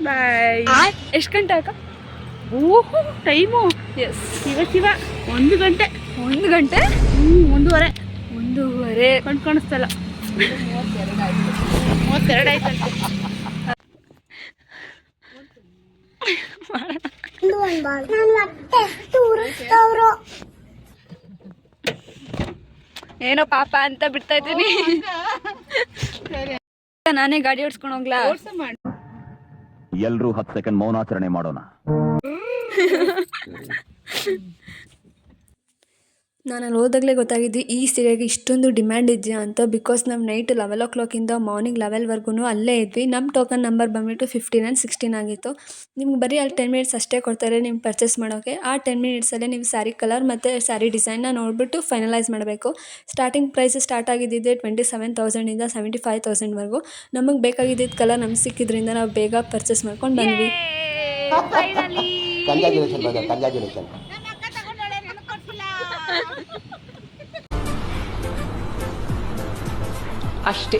ಬಾಯ್. ಎಷ್ಟು ಗಂಟೆ ಅಕ್ಕ? ಓಹೋ ಟೈಮು ಶಿವ 1 ಗಂಟೆ. 1 ಗಂಟೆ? 1:30 ಕಣ್ ಕಾಣಿಸ್ತಲ್ಲ. 32 ಆಯ್ತಂತೆ. ಏನೋ ಪಾಪ ಅಂತ ಬಿಡ್ತಾ ಇದ್ದೀನಿ. ನಾನೇ ಗಾಡಿ ಓಡಿಸ್ಕೊಂಡು ಹೋಗ್ಲಾ? ಎಲ್ರೂ 10 ಸೆಕೆಂಡ್ ಮೌನಾಚರಣೆ ಮಾಡೋಣ. ನಾನು ಅಲ್ಲಿ ಹೋದಾಗಲೇ ಗೊತ್ತಾಗಿದ್ದು ಈ ಸೀರೆಗೆ ಇಷ್ಟೊಂದು ಡಿಮ್ಯಾಂಡ್ ಇದೆಯಾ ಅಂತ. ಬಿಕಾಸ್ ನಾವು ನೈಟ್ 11 o'clock ಮಾರ್ನಿಂಗ್ 11ವರೆಗೂ ಅಲ್ಲೇ ಇದ್ವಿ. ನಮ್ಮ ಟೋಕನ್ ನಂಬರ್ ಬಂದುಬಿಟ್ಟು 15 and 16 ಆಗಿತ್ತು. ನಿಮ್ಗೆ ಬರೀ ಅಲ್ಲಿ 10 minutes ಅಷ್ಟೇ ಕೊಡ್ತಾರೆ ನಿಮ್ಗೆ ಪರ್ಚೇಸ್ ಮಾಡೋಕ್ಕೆ. ಆ 10 minutesಲ್ಲೇ ನೀವು ಸ್ಯಾರಿ ಕಲರ್ ಮತ್ತು ಸ್ಯಾರಿ ಡಿಸೈನ್ನ ನೋಡಿಬಿಟ್ಟು ಫೈನಲೈಸ್ ಮಾಡಬೇಕು. ಸ್ಟಾರ್ಟಿಂಗ್ ಪ್ರೈಸ್ ಸ್ಟಾರ್ಟ್ ಆಗಿದ್ದಿದ್ದೆ 27,000ಇಂದ 75,000ವರೆಗೂ. ನಮಗೆ ಬೇಕಾಗಿದ್ದಿದ್ದು ಕಲರ್ ನಮ್ಗೆ ಸಿಕ್ಕಿದ್ರಿಂದ ನಾವು ಬೇಗ ಪರ್ಚೇಸ್ ಮಾಡ್ಕೊಂಡು ಬಂದ್ವಿ. ಅಷ್ಟೇ.